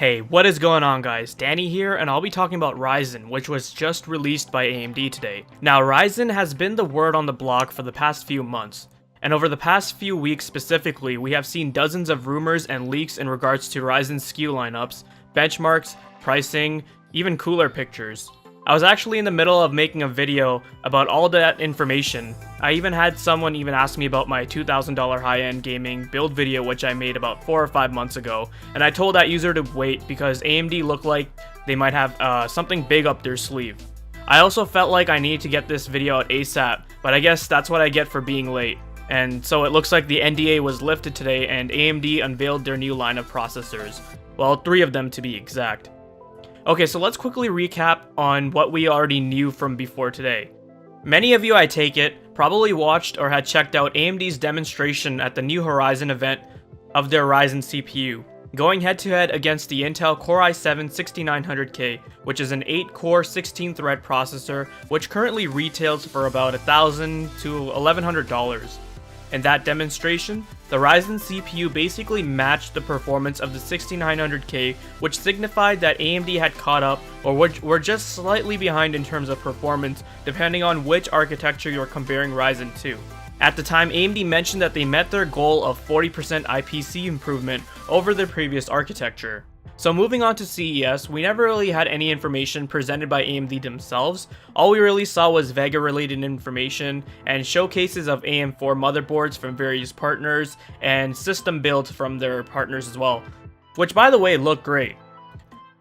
Hey, what is going on guys? Danny here, and I'll be talking about Ryzen, which was just released by AMD today. Now, Ryzen has been the word on the block for the past few months, and over the past few weeks specifically, we have seen dozens of rumors and leaks in regards to Ryzen SKU lineups, benchmarks, pricing, even cooler pictures. I was actually in the middle of making a video about all that information. I even had someone ask me about my $2,000 high-end gaming build video which I made about 4 or 5 months ago, and I told that user to wait because AMD looked like they might have something big up their sleeve. I also felt like I needed to get this video out ASAP, but I guess that's what I get for being late. And so it looks like the NDA was lifted today and AMD unveiled their new line of processors. Well, 3 of them to be exact. Okay, so let's quickly recap on what we already knew from before today. Many of you, I take it, probably watched or had checked out AMD's demonstration at the New Horizon event of their Ryzen CPU, going head-to-head against the Intel Core i7-6900K, which is an 8-core 16-thread processor, which currently retails for about $1,000 to $1,100. In that demonstration, the Ryzen CPU basically matched the performance of the 6900K, which signified that AMD had caught up or were just slightly behind in terms of performance, depending on which architecture you're comparing Ryzen to. At the time, AMD mentioned that they met their goal of 40% IPC improvement over their previous architecture. So moving on to CES, we never really had any information presented by AMD themselves. All we really saw was Vega related information and showcases of AM4 motherboards from various partners and system builds from their partners as well, which by the way look great.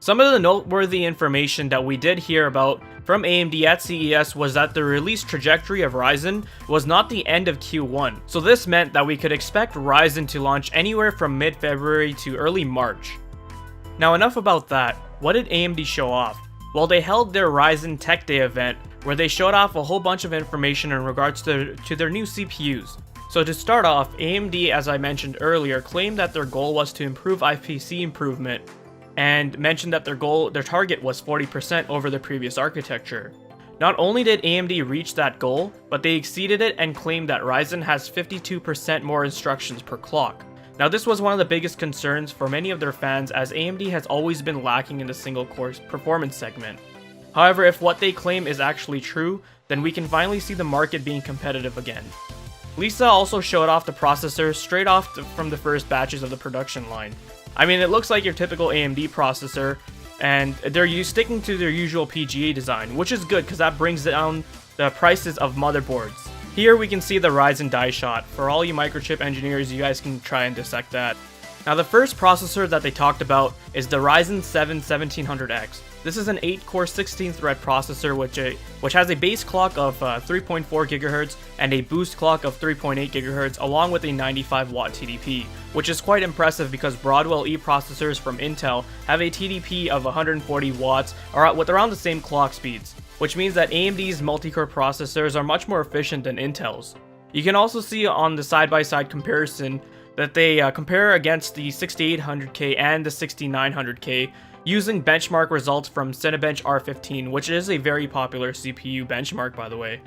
Some of the noteworthy information that we did hear about from AMD at CES was that the release trajectory of Ryzen was not the end of Q1, so this meant that we could expect Ryzen to launch anywhere from mid-February to early March. Now enough about that. What did AMD show off? Well, they held their Ryzen Tech Day event where they showed off a whole bunch of information in regards to their new CPUs. So to start off, AMD, as I mentioned earlier, claimed that their goal was to improve IPC improvement and mentioned that their target was 40% over the previous architecture. Not only did AMD reach that goal, but they exceeded it and claimed that Ryzen has 52% more instructions per clock. Now this was one of the biggest concerns for many of their fans, as AMD has always been lacking in the single core performance segment. However, if what they claim is actually true, then we can finally see the market being competitive again. Lisa also showed off the processor straight off from the first batches of the production line. I mean, it looks like your typical AMD processor, and they're sticking to their usual PGA design, which is good because that brings down the prices of motherboards. Here we can see the Ryzen die shot. For all you microchip engineers, you guys can try and dissect that. Now the first processor that they talked about is the Ryzen 7 1700X. This is an 8-core 16-thread processor which has a base clock of 3.4 GHz and a boost clock of 3.8 GHz along with a 95-watt TDP, which is quite impressive because Broadwell-e processors from Intel have a TDP of 140 watts or with around the same clock speeds, which means that AMD's multi-core processors are much more efficient than Intel's. You can also see on the side-by-side comparison that they compare against the 6800K and the 6900K using benchmark results from Cinebench R15, which is a very popular CPU benchmark by the way.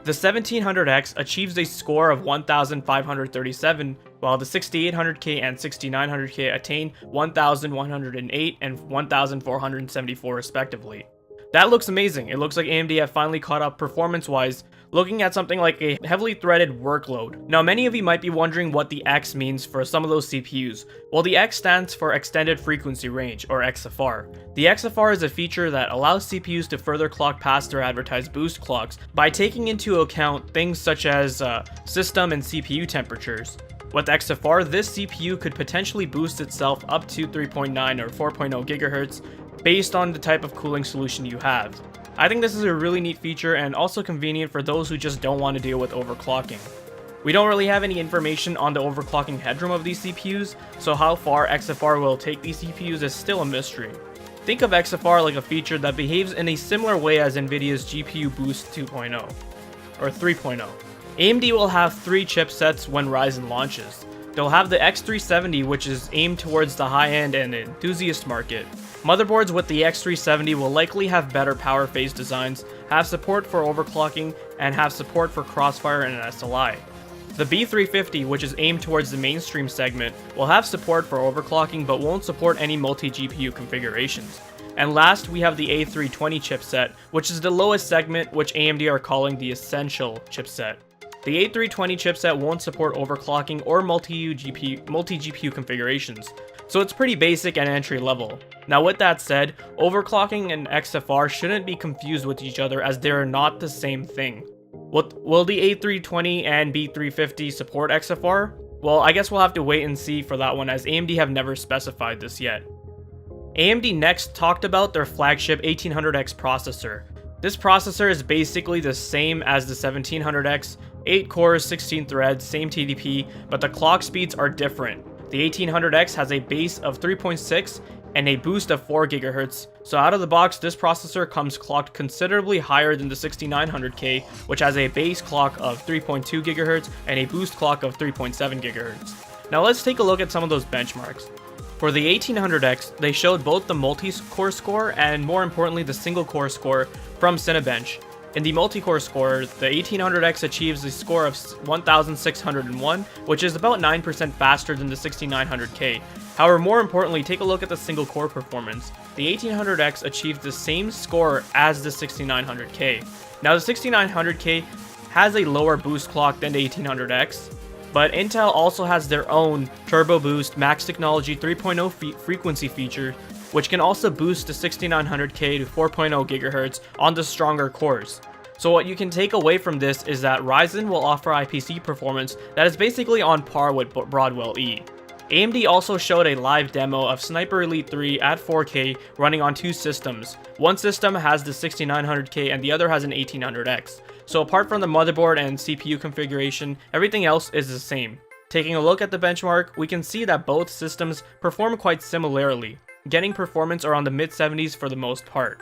The 1700X achieves a score of 1537, while the 6800K and 6900K attain 1108 and 1474 respectively. That looks amazing. It looks like AMD have finally caught up performance-wise, looking at something like a heavily threaded workload. Now many of you might be wondering what the X means for some of those CPUs. Well, the X stands for Extended Frequency Range, or XFR. The XFR is a feature that allows CPUs to further clock past their advertised boost clocks by taking into account things such as system and CPU temperatures. With XFR, this CPU could potentially boost itself up to 3.9 or 4.0 GHz based on the type of cooling solution you have. I think this is a really neat feature and also convenient for those who just don't want to deal with overclocking. We don't really have any information on the overclocking headroom of these CPUs, so how far XFR will take these CPUs is still a mystery. Think of XFR like a feature that behaves in a similar way as Nvidia's GPU Boost 2.0 or 3.0. AMD will have 3 chipsets when Ryzen launches. They'll have the X370, which is aimed towards the high-end and enthusiast market. Motherboards with the X370 will likely have better power phase designs, have support for overclocking, and have support for Crossfire and SLI. The B350, which is aimed towards the mainstream segment, will have support for overclocking but won't support any multi-GPU configurations. And last, we have the A320 chipset, which is the lowest segment, which AMD are calling the essential chipset. The A320 chipset won't support overclocking or multi-GPU configurations, so it's pretty basic and entry level. Now with that said, overclocking and XFR shouldn't be confused with each other as they are not the same thing. Will the A320 and B350 support XFR? Well, I guess we'll have to wait and see for that one as AMD have never specified this yet. AMD next talked about their flagship 1800X processor. This processor is basically the same as the 1700X, 8 cores, 16 threads, same TDP, but the clock speeds are different. The 1800X has a base of 3.6 and a boost of 4 GHz, so out of the box this processor comes clocked considerably higher than the 6900K, which has a base clock of 3.2 GHz and a boost clock of 3.7 GHz. Now let's take a look at some of those benchmarks. For the 1800X, they showed both the multi-core score and more importantly the single-core score from Cinebench. In the multi-core score, the 1800X achieves a score of 1601, which is about 9% faster than the 6900K. However, more importantly, take a look at the single-core performance. The 1800X achieved the same score as the 6900K. Now, the 6900K has a lower boost clock than the 1800X, but Intel also has their own Turbo Boost Max Technology 3.0 frequency feature, which can also boost the 6900K to 4.0 GHz on the stronger cores. So what you can take away from this is that Ryzen will offer IPC performance that is basically on par with Broadwell-e. AMD also showed a live demo of Sniper Elite 3 at 4K running on two systems. One system has the 6900K and the other has an 1800X. So apart from the motherboard and CPU configuration, everything else is the same. Taking a look at the benchmark, we can see that both systems perform quite similarly, getting performance around the mid-70s for the most part.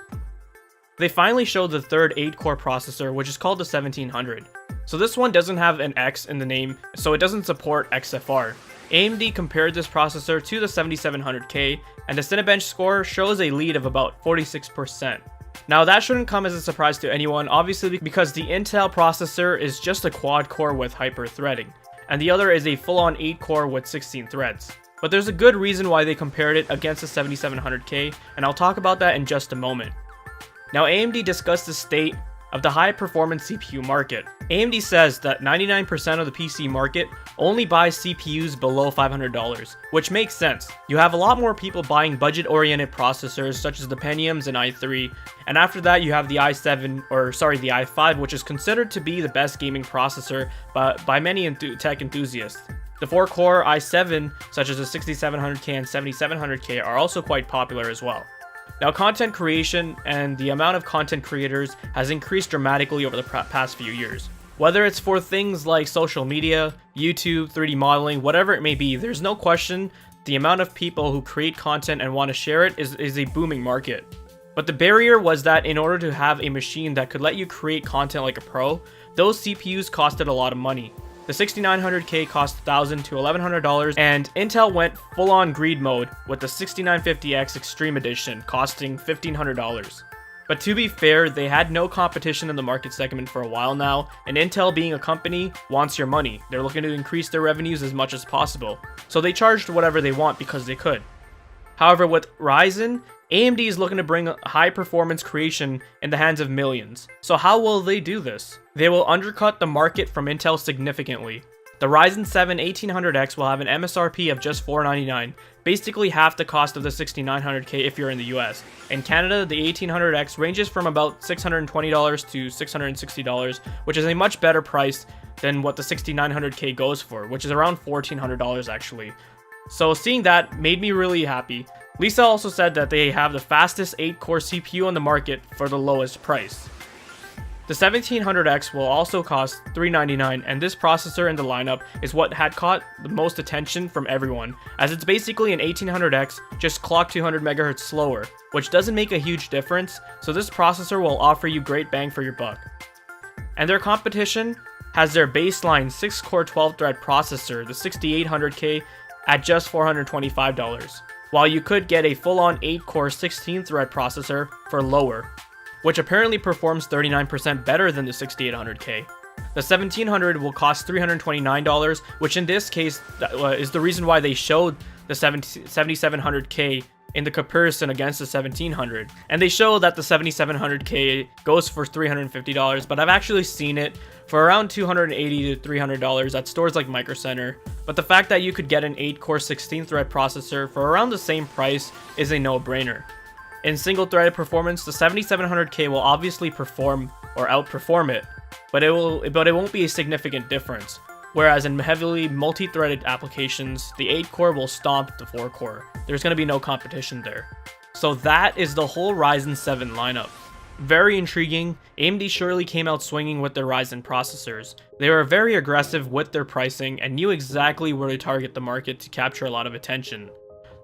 They finally showed the third 8-core processor, which is called the 1700. So this one doesn't have an X in the name, so it doesn't support XFR. AMD compared this processor to the 7700K, and the Cinebench score shows a lead of about 46%. Now that shouldn't come as a surprise to anyone, obviously because the Intel processor is just a quad-core with hyper-threading, and the other is a full-on 8-core with 16 threads. But there's a good reason why they compared it against the 7700K, and I'll talk about that in just a moment. Now AMD discussed the state of the high-performance CPU market. AMD says that 99% of the PC market only buys CPUs below $500, which makes sense. You have a lot more people buying budget-oriented processors such as the Pentiums and i3, and after that you have the the i5, which is considered to be the best gaming processor by many tech enthusiasts. The 4-core i7, such as the 6700K and 7700K, are also quite popular as well. Now, content creation and the amount of content creators has increased dramatically over the past few years. Whether it's for things like social media, YouTube, 3D modeling, whatever it may be, there's no question the amount of people who create content and want to share it is a booming market. But the barrier was that in order to have a machine that could let you create content like a pro, those CPUs costed a lot of money. The 6900K cost $1,000 to $1,100, and Intel went full-on greed mode with the 6950X Extreme Edition costing $1,500. But to be fair, they had no competition in the market segment for a while now, and Intel, being a company, wants your money. They're looking to increase their revenues as much as possible, so they charged whatever they want because they could. However, with Ryzen, AMD is looking to bring high-performance creation in the hands of millions. So how will they do this? They will undercut the market from Intel significantly. The Ryzen 7 1800X will have an MSRP of just $499, basically half the cost of the 6900K if you're in the US. In Canada, the 1800X ranges from about $620 to $660, which is a much better price than what the 6900K goes for, which is around $1,400 actually. So seeing that made me really happy. Lisa also said that they have the fastest 8-core CPU on the market for the lowest price. The 1700X will also cost $399, and this processor in the lineup is what had caught the most attention from everyone, as it's basically an 1800X just clocked 200 MHz slower, which doesn't make a huge difference, so this processor will offer you great bang for your buck. And their competition has their baseline 6-core 12-thread processor, the 6800K, at just $425, while you could get a full-on 8-core 16-thread processor for lower, which apparently performs 39% better than the 6800K. The 1700 will cost $329, which in this case is the reason why they showed the 7700K in the comparison against the 1700. And they show that the 7700K goes for $350, but I've actually seen it for around $280 to $300 at stores like Micro Center. But the fact that you could get an 8-core 16-thread processor for around the same price is a no-brainer. In single-threaded performance, the 7700K will obviously perform or outperform it, but it won't be a significant difference. Whereas in heavily multi-threaded applications, the 8-core will stomp the 4-core. There's going to be no competition there. So that is the whole Ryzen 7 lineup. Very intriguing. AMD surely came out swinging with their Ryzen processors. They were very aggressive with their pricing and knew exactly where to target the market to capture a lot of attention.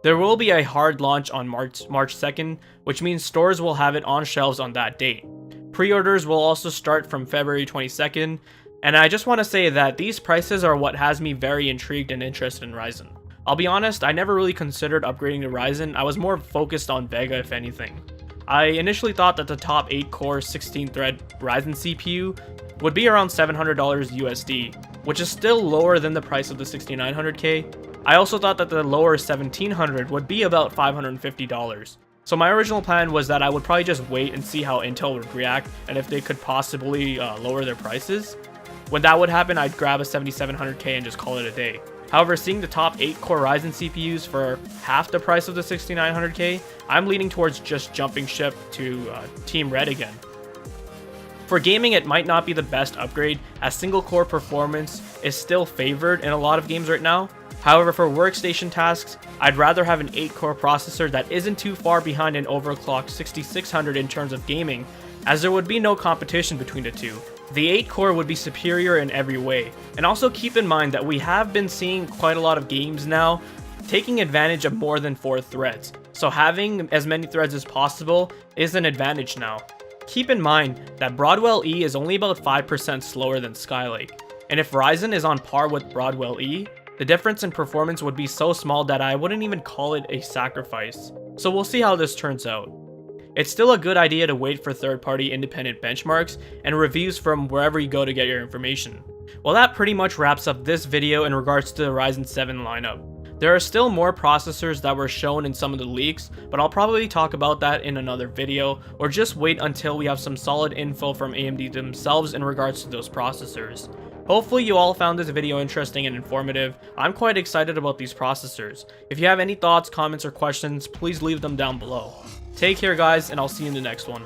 There will be a hard launch on March 2nd, which means stores will have it on shelves on that date. Pre-orders will also start from February 22nd, and I just want to say that these prices are what has me very intrigued and interested in Ryzen. I'll be honest, I never really considered upgrading to Ryzen. I was more focused on Vega if anything. I initially thought that the top 8-core 16-thread Ryzen CPU would be around $700 USD, which is still lower than the price of the 6900K. I also thought that the lower 1700 would be about $550. So my original plan was that I would probably just wait and see how Intel would react and if they could possibly lower their prices. When that would happen, I'd grab a 7700K and just call it a day. However, seeing the top 8-core Ryzen CPUs for half the price of the 6900K, I'm leaning towards just jumping ship to Team Red again. For gaming, it might not be the best upgrade, as single-core performance is still favored in a lot of games right now. However, for workstation tasks, I'd rather have an 8-core processor that isn't too far behind an overclocked 6600 in terms of gaming, as there would be no competition between the two. The 8-core would be superior in every way. And also keep in mind that we have been seeing quite a lot of games now taking advantage of more than 4 threads, so having as many threads as possible is an advantage now. Keep in mind that Broadwell-e is only about 5% slower than Skylake, and if Ryzen is on par with Broadwell-e, the difference in performance would be so small that I wouldn't even call it a sacrifice. So we'll see how this turns out. It's still a good idea to wait for third-party independent benchmarks and reviews from wherever you go to get your information. Well, that pretty much wraps up this video in regards to the Ryzen 7 lineup. There are still more processors that were shown in some of the leaks, but I'll probably talk about that in another video, or just wait until we have some solid info from AMD themselves in regards to those processors. Hopefully you all found this video interesting and informative. I'm quite excited about these processors. If you have any thoughts, comments, or questions, please leave them down below. Take care guys, and I'll see you in the next one.